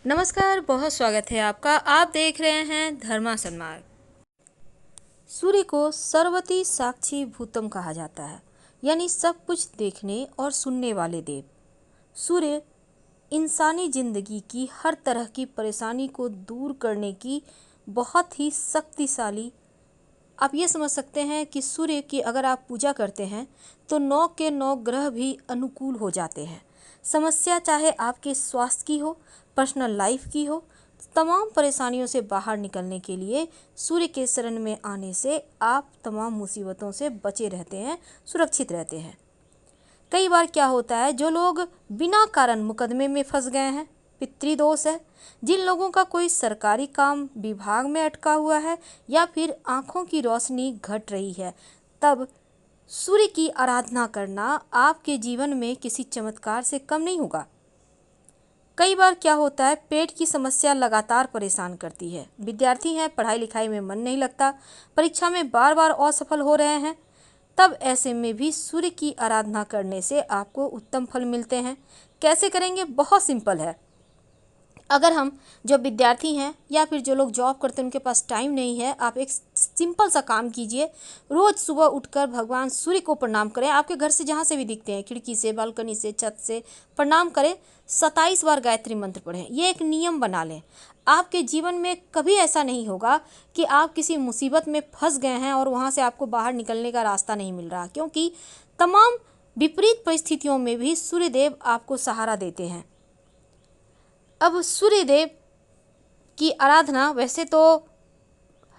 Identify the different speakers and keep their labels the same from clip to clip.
Speaker 1: नमस्कार, बहुत स्वागत है आपका। आप देख रहे हैं धर्मा सन्मार्ग। सूर्य को सर्वति साक्षी भूतम कहा जाता है, यानी सब कुछ देखने और सुनने वाले देव। सूर्य इंसानी जिंदगी की हर तरह की परेशानी को दूर करने की बहुत ही शक्तिशाली, आप ये समझ सकते हैं कि सूर्य की अगर आप पूजा करते हैं तो 9 के 9 ग्रह भी अनुकूल हो जाते हैं। समस्या चाहे आपके स्वास्थ्य की हो, पर्सनल लाइफ की हो, तमाम परेशानियों से बाहर निकलने के लिए सूर्य के शरण में आने से आप तमाम मुसीबतों से बचे रहते हैं, सुरक्षित रहते हैं। कई बार क्या होता है, जो लोग बिना कारण मुकदमे में फंस गए हैं, पितृदोष है, जिन लोगों का कोई सरकारी काम विभाग में अटका हुआ है या फिर आँखों की रोशनी घट रही है, तब सूर्य की आराधना करना आपके जीवन में किसी चमत्कार से कम नहीं होगा। कई बार क्या होता है, पेट की समस्या लगातार परेशान करती है। विद्यार्थी हैं, पढ़ाई लिखाई में मन नहीं लगता, परीक्षा में बार बार असफल हो रहे हैं, तब ऐसे में भी सूर्य की आराधना करने से आपको उत्तम फल मिलते हैं। कैसे करेंगे? बहुत सिंपल है। अगर हम जो विद्यार्थी हैं या फिर जो लोग जॉब करते हैं उनके पास टाइम नहीं है, आप एक सिंपल सा काम कीजिए। रोज़ सुबह उठकर भगवान सूर्य को प्रणाम करें। आपके घर से जहाँ से भी दिखते हैं, खिड़की से, बालकनी से, छत से प्रणाम करें। 27 बार गायत्री मंत्र पढ़ें। ये एक नियम बना लें। आपके जीवन में कभी ऐसा नहीं होगा कि आप किसी मुसीबत में फंस गए हैं और वहाँ से आपको बाहर निकलने का रास्ता नहीं मिल रहा, क्योंकि तमाम विपरीत परिस्थितियों में भी सूर्यदेव आपको सहारा देते हैं। अब सूर्यदेव की आराधना वैसे तो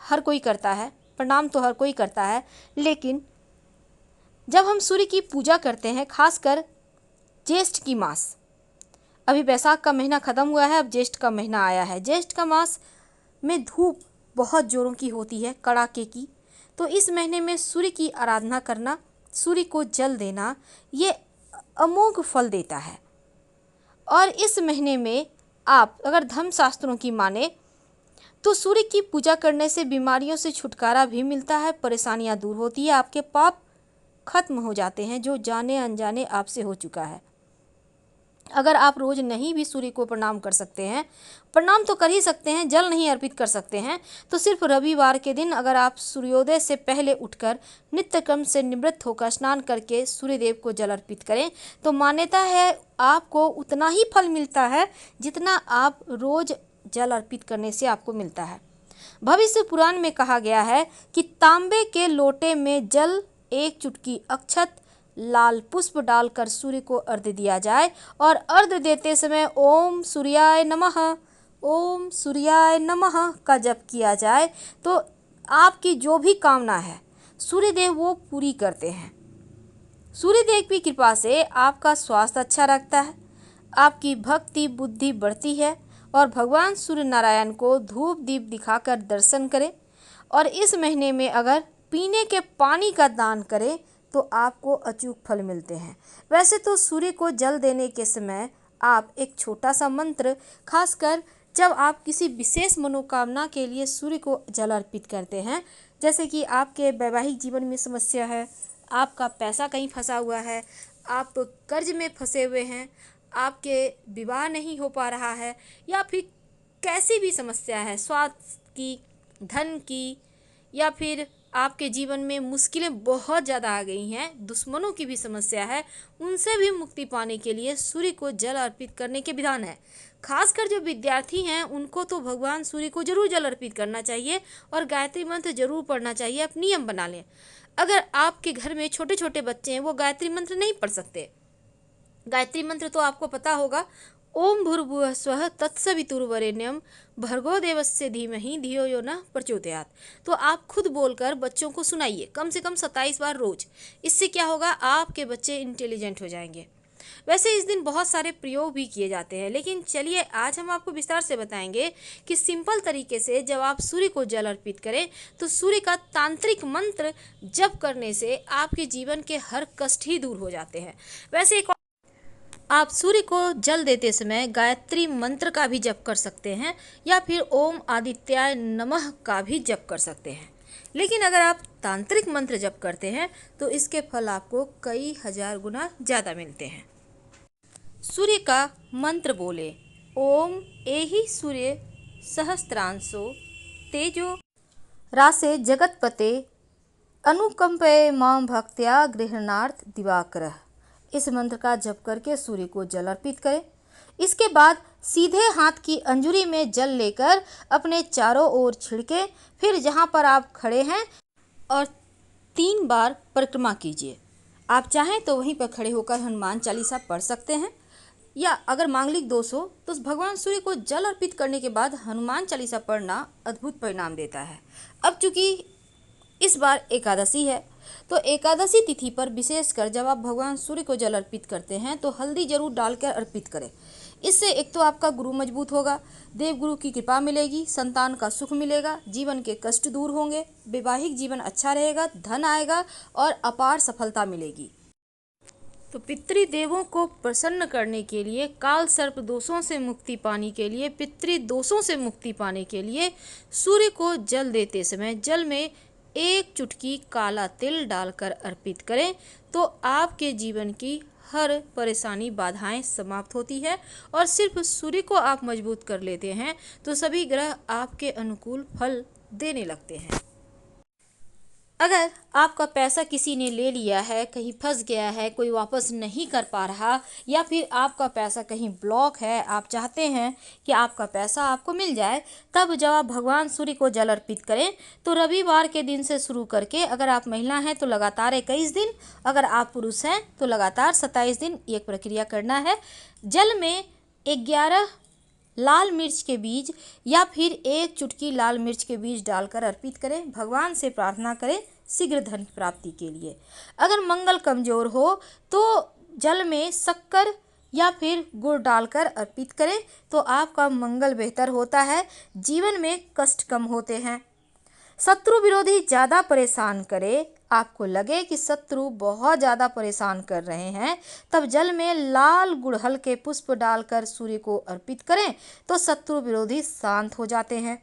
Speaker 1: हर कोई करता है, प्रणाम तो हर कोई करता है, लेकिन जब हम सूर्य की पूजा करते हैं, खासकर ज्येष्ठ की मास, अभी बैसाख का महीना ख़त्म हुआ है, अब ज्येष्ठ का महीना आया है। ज्येष्ठ का मास में धूप बहुत जोरों की होती है, कड़ाके की। तो इस महीने में सूर्य की आराधना करना, सूर्य को जल देना, ये अमोघ फल देता है। और इस महीने में आप अगर धर्मशास्त्रों की माने तो सूर्य की पूजा करने से बीमारियों से छुटकारा भी मिलता है, परेशानियां दूर होती है, आपके पाप खत्म हो जाते हैं जो जाने अनजाने आपसे हो चुका है। अगर आप रोज़ नहीं भी सूर्य को प्रणाम कर सकते हैं, प्रणाम तो कर ही सकते हैं, जल नहीं अर्पित कर सकते हैं, तो सिर्फ रविवार के दिन अगर आप सूर्योदय से पहले उठकर नित्य कर्म से निवृत्त होकर स्नान करके सूर्यदेव को जल अर्पित करें, तो मान्यता है आपको उतना ही फल मिलता है जितना आप रोज़ जल अर्पित करने से आपको मिलता है। भविष्य पुराण में कहा गया है कि तांबे के लोटे में जल, एक चुटकी अक्षत, लाल पुष्प डालकर सूर्य को अर्घ्य दिया जाए और अर्घ्य देते समय ओम सूर्याय नमः, ओम सूर्याय नमः का जप किया जाए तो आपकी जो भी कामना है सूर्यदेव वो पूरी करते हैं। सूर्यदेव की कृपा से आपका स्वास्थ्य अच्छा रखता है, आपकी भक्ति बुद्धि बढ़ती है और भगवान सूर्य नारायण को धूप दीप दिखाकर दर्शन करें। और इस महीने में अगर पीने के पानी का दान करें तो आपको अचूक फल मिलते हैं। वैसे तो सूर्य को जल देने के समय आप एक छोटा सा मंत्र, खासकर जब आप किसी विशेष मनोकामना के लिए सूर्य को जल अर्पित करते हैं, जैसे कि आपके वैवाहिक जीवन में समस्या है, आपका पैसा कहीं फंसा हुआ है, आप कर्ज में फंसे हुए हैं, आपके विवाह नहीं हो पा रहा है, या फिर कैसी भी समस्या है, स्वास्थ्य की, धन की, या फिर आपके जीवन में मुश्किलें बहुत ज़्यादा आ गई हैं, दुश्मनों की भी समस्या है, उनसे भी मुक्ति पाने के लिए सूर्य को जल अर्पित करने के विधान है। खासकर जो विद्यार्थी हैं उनको तो भगवान सूर्य को जरूर जल अर्पित करना चाहिए और गायत्री मंत्र जरूर पढ़ना चाहिए। आप नियम बना लें। अगर आपके घर में छोटे छोटे बच्चे हैं, वो गायत्री मंत्र नहीं पढ़ सकते, गायत्री मंत्र तो आपको पता होगा, ओम भूर्भुवः स्वः तत्सवितुर्वरेण्यं भर्गो देवस्य धीमहि धियो यो नः प्रचोदयात्। तो आप खुद बोलकर बच्चों को सुनाइए कम से कम 27 बार रोज। इससे क्या होगा, आपके बच्चे इंटेलिजेंट हो जाएंगे। वैसे इस दिन बहुत सारे प्रयोग भी किए जाते हैं, लेकिन चलिए आज हम आपको विस्तार से बताएंगे कि सिंपल तरीके से जब आप सूर्य को जल अर्पित करें तो सूर्य का तांत्रिक मंत्र जप करने से आपके जीवन के हर कष्ट ही दूर हो जाते हैं। वैसे एक आप सूर्य को जल देते समय गायत्री मंत्र का भी जप कर सकते हैं या फिर ओम आदित्याय नमः का भी जप कर सकते हैं। लेकिन अगर आप तांत्रिक मंत्र जप करते हैं तो इसके फल आपको कई हजार गुना ज़्यादा मिलते हैं। सूर्य का मंत्र बोले, ओम एहि सूर्य सहस्त्रांशो तेजो रासे जगतपते अनुकंपये मां भक्त्या गृहणार्थ दिवाकर। इस मंत्र का जप करके सूर्य को जल अर्पित करें। इसके बाद सीधे हाथ की अंजुरी में जल लेकर अपने चारों ओर छिड़के, फिर जहां पर आप खड़े हैं और 3 बार परिक्रमा कीजिए। आप चाहें तो वहीं पर खड़े होकर हनुमान चालीसा पढ़ सकते हैं, या अगर मांगलिक दोष हो तो भगवान सूर्य को जल अर्पित करने के बाद हनुमान चालीसा पढ़ना अद्भुत परिणाम देता है। अब चूंकि इस बार एकादशी है, तो एकादशी तिथि पर विशेषकर जब आप भगवान सूर्य को जल अर्पित करते हैं तो हल्दी जरूर डालकर अर्पित करें। इससे एक तो आपका गुरु मजबूत होगा, देवगुरु की कृपा मिलेगी, संतान का सुख मिलेगा, जीवन के कष्ट दूर होंगे, वैवाहिक जीवन अच्छा रहेगा, धन आएगा और अपार सफलता मिलेगी। तो पितृदेवों को प्रसन्न करने के लिए, काल सर्प दोषों से मुक्ति पाने के लिए, पितृदोषों से मुक्ति पाने के लिए सूर्य को जल देते समय जल में 1 चुटकी काला तिल डालकर अर्पित करें, तो आपके जीवन की हर परेशानी बाधाएं समाप्त होती है और सिर्फ सूर्य को आप मजबूत कर लेते हैं तो सभी ग्रह आपके अनुकूल फल देने लगते हैं। अगर आपका पैसा किसी ने ले लिया है, कहीं फंस गया है, कोई वापस नहीं कर पा रहा, या फिर आपका पैसा कहीं ब्लॉक है, आप चाहते हैं कि आपका पैसा आपको मिल जाए, तब जब आप भगवान सूर्य को जल अर्पित करें तो रविवार के दिन से शुरू करके, अगर आप महिला हैं तो लगातार 21 दिन, अगर आप पुरुष हैं तो लगातार 27 दिन ये प्रक्रिया करना है। जल में 11 लाल मिर्च के बीज या फिर 1 चुटकी लाल मिर्च के बीज डालकर अर्पित करें। भगवान से प्रार्थना करें शीघ्र धन प्राप्ति के लिए। अगर मंगल कमजोर हो तो जल में शक्कर या फिर गुड़ डालकर अर्पित करें तो आपका मंगल बेहतर होता है, जीवन में कष्ट कम होते हैं। शत्रु विरोधी ज़्यादा परेशान करे, आपको लगे कि शत्रु बहुत ज़्यादा परेशान कर रहे हैं, तब जल में लाल गुड़हल के पुष्प डालकर सूर्य को अर्पित करें तो शत्रु विरोधी शांत हो जाते हैं।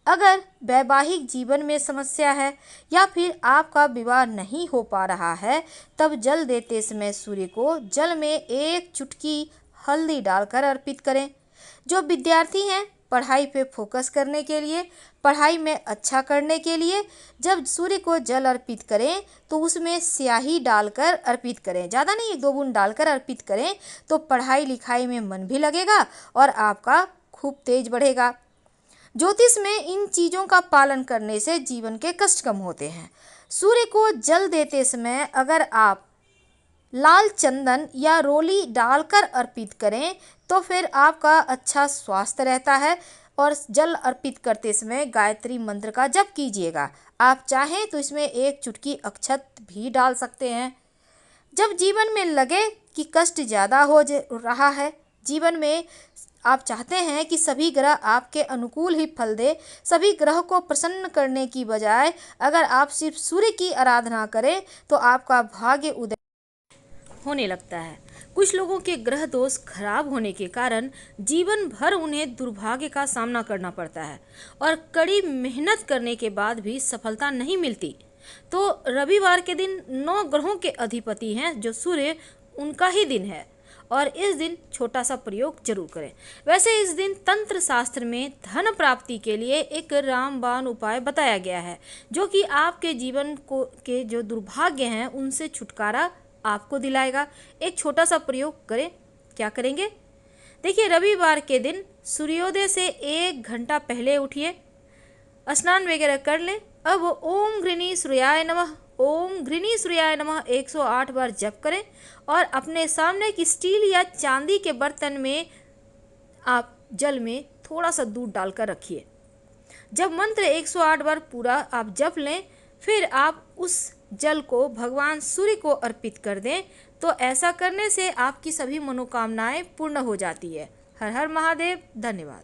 Speaker 1: अगर वैवाहिक जीवन में समस्या है या फिर आपका विवाह नहीं हो पा रहा है, तब जल देते समय सूर्य को जल में 1 चुटकी हल्दी डालकर अर्पित करें। जो विद्यार्थी हैं, पढ़ाई पे फोकस करने के लिए, पढ़ाई में अच्छा करने के लिए जब सूर्य को जल अर्पित करें तो उसमें स्याही डालकर अर्पित करें, ज़्यादा नहीं 1-2 बूंद डालकर अर्पित करें, तो पढ़ाई लिखाई में मन भी लगेगा और आपका खूब तेज बढ़ेगा। ज्योतिष में इन चीज़ों का पालन करने से जीवन के कष्ट कम होते हैं। सूर्य को जल देते समय अगर आप लाल चंदन या रोली डालकर अर्पित करें तो फिर आपका अच्छा स्वास्थ्य रहता है। और जल अर्पित करते समय गायत्री मंत्र का जप कीजिएगा। आप चाहें तो इसमें 1 चुटकी अक्षत भी डाल सकते हैं। जब जीवन में लगे कि कष्ट ज़्यादा हो रहा है, जीवन में आप चाहते हैं कि सभी ग्रह आपके अनुकूल ही फल दे, सभी ग्रह को प्रसन्न करने की बजाय अगर आप सिर्फ सूर्य की आराधना करें तो आपका भाग्य उदय होने लगता है। कुछ लोगों के ग्रह दोष खराब होने के कारण जीवन भर उन्हें दुर्भाग्य का सामना करना पड़ता है और कड़ी मेहनत करने के बाद भी सफलता नहीं मिलती। तो रविवार के दिन 9 ग्रहों के अधिपति हैं जो सूर्य, उनका ही दिन है और इस दिन छोटा सा प्रयोग जरूर करें। वैसे इस दिन तंत्र शास्त्र में धन प्राप्ति के लिए एक रामबाण उपाय बताया गया है जो कि आपके जीवन को के जो दुर्भाग्य हैं उनसे छुटकारा आपको दिलाएगा। एक छोटा सा प्रयोग करें। क्या करेंगे? देखिए, रविवार के दिन सूर्योदय से 1 घंटा पहले उठिए, स्नान वगैरह कर लें। अब ओम घृणी सूर्याय नमः, ओम घृणी सूर्याय नमः 108 बार जप करें और अपने सामने की स्टील या चांदी के बर्तन में आप जल में थोड़ा सा दूध डालकर रखिए। जब मंत्र 108 बार पूरा आप जप लें, फिर आप उस जल को भगवान सूर्य को अर्पित कर दें, तो ऐसा करने से आपकी सभी मनोकामनाएं पूर्ण हो जाती है। हर हर महादेव। धन्यवाद।